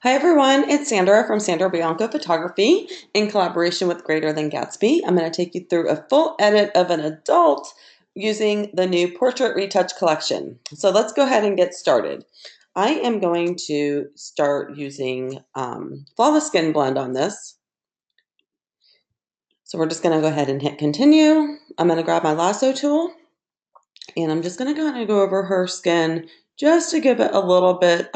Hi everyone, it's Sandra from Sandra Bianco Photography in collaboration with Greater Than Gatsby. I'm going to take you through a full edit of an adult using the new Portrait Retouch collection. So let's go ahead and get started. I am going to start using Flawless Skin Blend on this. So we're just going to go ahead and hit continue. I'm going to grab my lasso tool and I'm just going to kind of go over her skin just to give it a little bit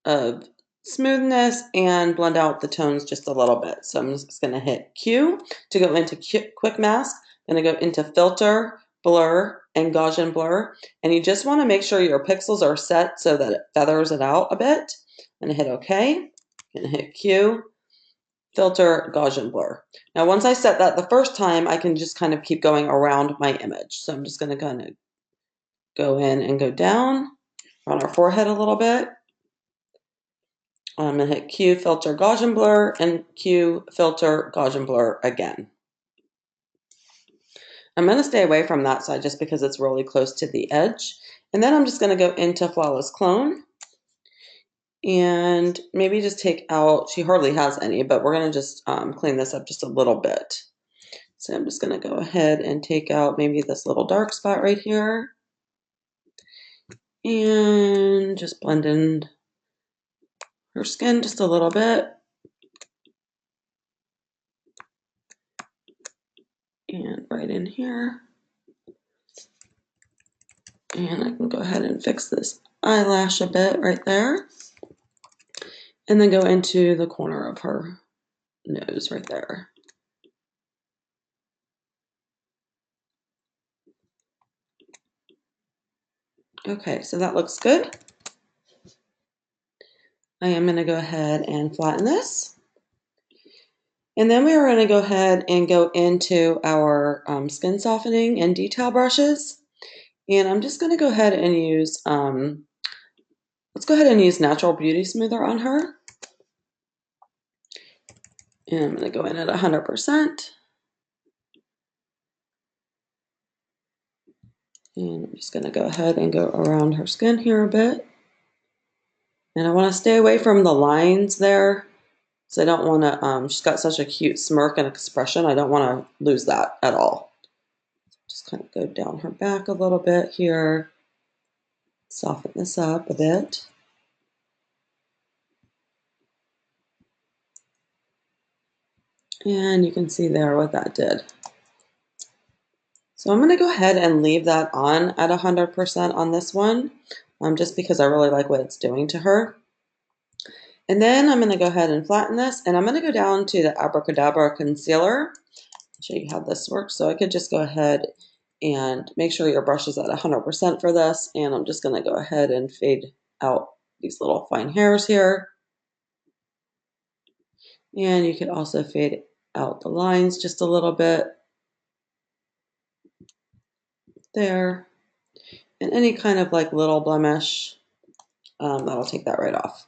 of smoothness and blend out the tones just a little bit. So I'm just going to hit Q to go into Quick Mask. I'm going to go into Filter, Blur, and Gaussian Blur. And you just want to make sure your pixels are set so that it feathers it out a bit. I'm going to hit OK. I'm going to hit Q, Filter, Gaussian Blur. Now once I set that the first time, I can just kind of keep going around my image. So I'm just going to kind of go in and go down on our forehead a little bit. I'm going to hit Q, Filter, Gaussian Blur, and Q, Filter, Gaussian Blur again. I'm going to stay away from that side just because it's really close to the edge. And then I'm just going to go into Flawless Clone and maybe just take out, she hardly has any, but we're going to just clean this up just a little bit. So I'm just going to go ahead and take out maybe this little dark spot right here and just blend in her skin just a little bit. And right in here. And I can go ahead and fix this eyelash a bit right there. And then go into the corner of her nose right there. Okay, so that looks good. I am going to go ahead and flatten this. And then we are going to go ahead and go into our skin softening and detail brushes. And I'm just going to go ahead and use, let's go ahead and use Natural Beauty Smoother on her. And I'm going to go in at 100%. And I'm just going to go ahead and go around her skin here a bit. And I want to stay away from the lines there. So I don't want to, she's got such a cute smirk and expression. I don't want to lose that at all. Just kind of go down her back a little bit here. Soften this up a bit. And you can see there what that did. So I'm going to go ahead and leave that on at 100% on this one, just because I really like what it's doing to her. And then I'm going to go ahead and flatten this, and I'm going to go down to the Abracadabra Concealer. I'll show you how this works. So I could just go ahead and make sure your brush is at 100% for this, and I'm just going to go ahead and fade out these little fine hairs here. And you could also fade out the lines just a little bit there. And any kind of like little blemish, that'll take that right off.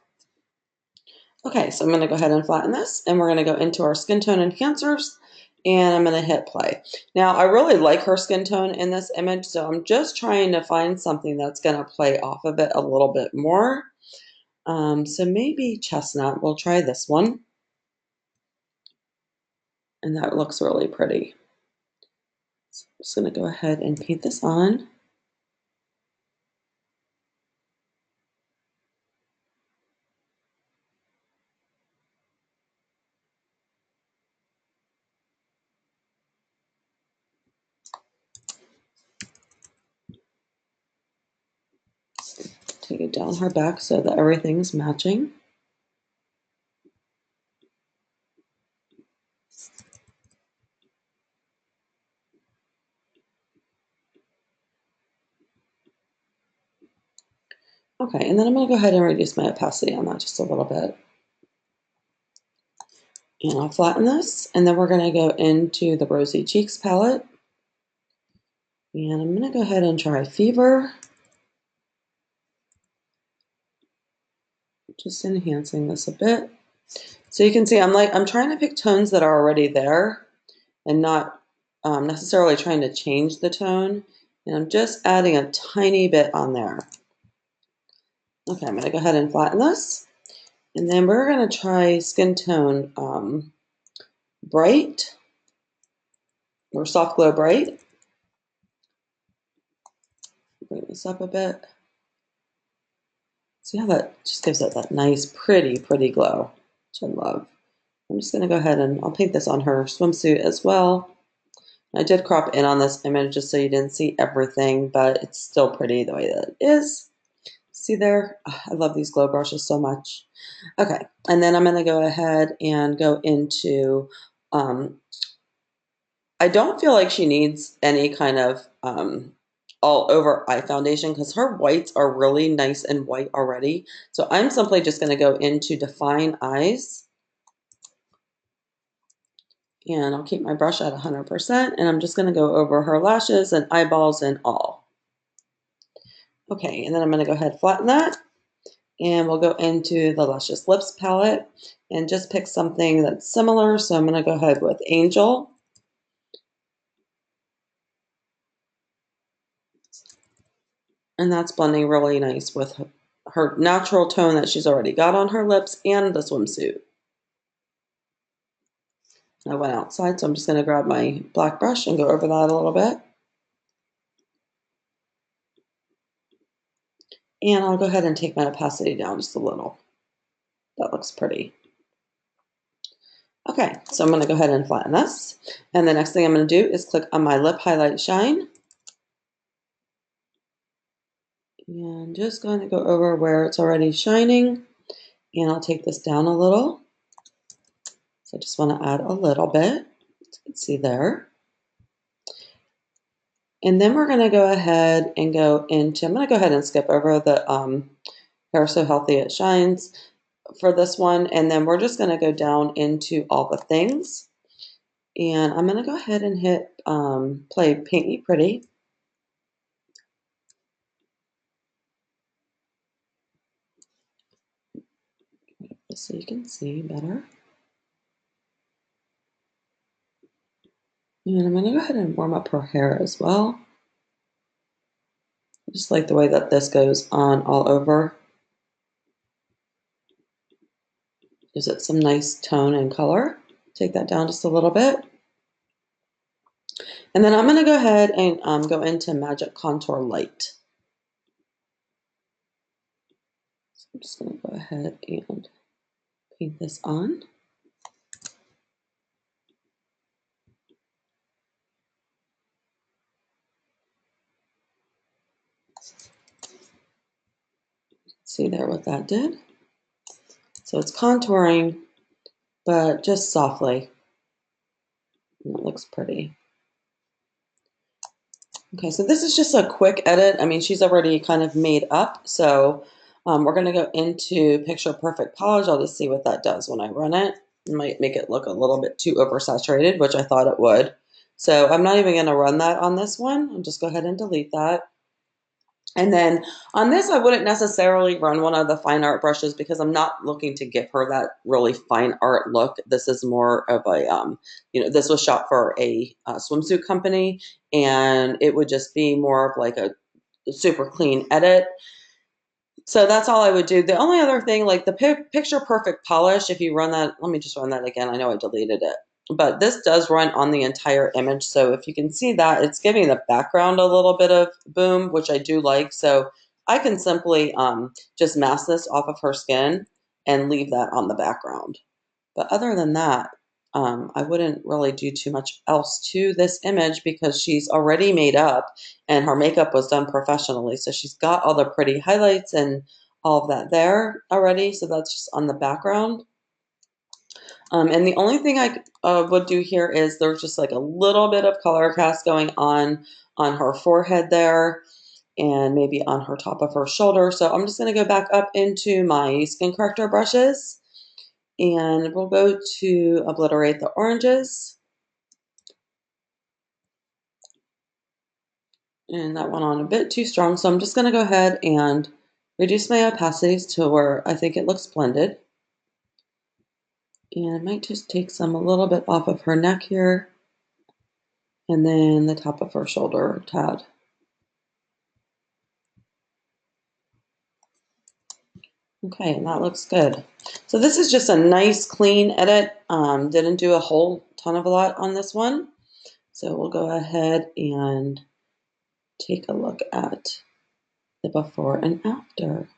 Okay, so I'm going to go ahead and flatten this, and we're going to go into our skin tone enhancers, and I'm going to hit play. Now, I really like her skin tone in this image, so I'm just trying to find something that's going to play off of it a little bit more. So maybe Chestnut. We'll try this one. And that looks really pretty. So I'm just going to go ahead and paint this on. Take it down her back so that everything's matching. Okay, and then I'm going to go ahead and reduce my opacity on that just a little bit. And I'll flatten this, and then we're going to go into the Rosy Cheeks palette. And I'm going to go ahead and try Fever. Just enhancing this a bit. So you can see I'm trying to pick tones that are already there and not necessarily trying to change the tone. And I'm just adding a tiny bit on there. Okay, I'm going to go ahead and flatten this. And then we're going to try skin tone bright or soft glow bright. Bring this up a bit. See how that just gives it that nice, pretty glow, which I love. I'm just going to go ahead and I'll paint this on her swimsuit as well. I did crop in on this image just so you didn't see everything, but it's still pretty the way that it is. See there? Oh, I love these glow brushes so much. Okay, and then I'm going to go ahead and go into, I don't feel like she needs any kind of all over eye foundation because her whites are really nice and white already. So I'm simply just going to go into Define Eyes. And I'll keep my brush at 100%, and I'm just going to go over her lashes and eyeballs and all. Okay, and then I'm going to go ahead and flatten that, and we'll go into the Luscious Lips palette and just pick something that's similar. So I'm going to go ahead with Angel. And that's blending really nice with her natural tone that she's already got on her lips and the swimsuit. I went outside, so I'm just going to grab my black brush and go over that a little bit. And I'll go ahead and take my opacity down just a little. That looks pretty. Okay, so I'm going to go ahead and flatten this. And the next thing I'm going to do is click on my Lip Highlight Shine. And just going to go over where it's already shining. And I'll take this down a little. So I just want to add a little bit. You can see there. And then we're going to go ahead and go into, I'm going to go ahead and skip over the Hair So Healthy It Shines for this one. And then we're just going to go down into All the Things. And I'm going to go ahead and hit play Paint Me Pretty. Just so you can see better. And I'm going to go ahead and warm up her hair as well. I just like the way that this goes on all over. Gives it some nice tone and color. Take that down just a little bit. And then I'm going to go ahead and go into Magic Contour Light. So I'm just going to go ahead and paint this on. See there what that did? So it's contouring, but just softly. And it looks pretty. Okay, so this is just a quick edit. I mean, she's already kind of made up. So we're going to go into Picture Perfect Polish. I'll just see what that does when I run it. It might make it look a little bit too oversaturated, which I thought it would. So I'm not even going to run that on this one. I'll just go ahead and delete that. And then on this, I wouldn't necessarily run one of the fine art brushes because I'm not looking to give her that really fine art look. This is more of a, this was shot for a swimsuit company, and it would just be more of like a super clean edit. So that's all I would do. The only other thing, like the Picture Perfect Polish, if you run that, let me just run that again. I know I deleted it. But this does run on the entire image. So if you can see that, it's giving the background a little bit of boom, which I do like. So I can simply just mask this off of her skin and leave that on the background. But other than that, I wouldn't really do too much else to this image because she's already made up and her makeup was done professionally. So she's got all the pretty highlights and all of that there already. So that's just on the background. And the only thing I would do here is there's just like a little bit of color cast going on her forehead there and maybe on her top of her shoulder. So I'm just going to go back up into my skin corrector brushes. And we'll go to obliterate the oranges. And that went on a bit too strong, so I'm just going to go ahead and reduce my opacities to where I think it looks blended. And I might just take some a little bit off of her neck here. And then the top of her shoulder tad. Okay, and that looks good. So this is just a nice clean edit. Didn't do a whole ton of a lot on this one. So we'll go ahead and take a look at the before and after.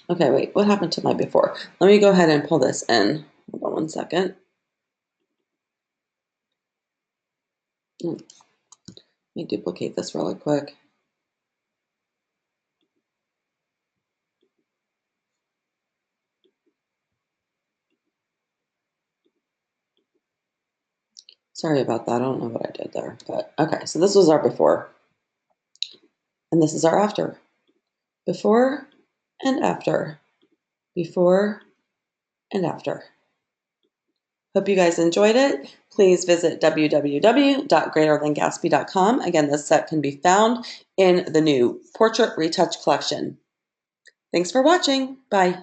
Okay, wait, what happened to my before? Let me go ahead and pull this in. Hold on one second. Let me duplicate this really quick. Sorry about that. I don't know what I did there, but okay. So this was our before, and this is our after. Before and after. Before and after. Hope you guys enjoyed it. Please visit www.greaterthangatsby.com. Again, this set can be found in the new Portrait Retouch collection. Thanks for watching. Bye.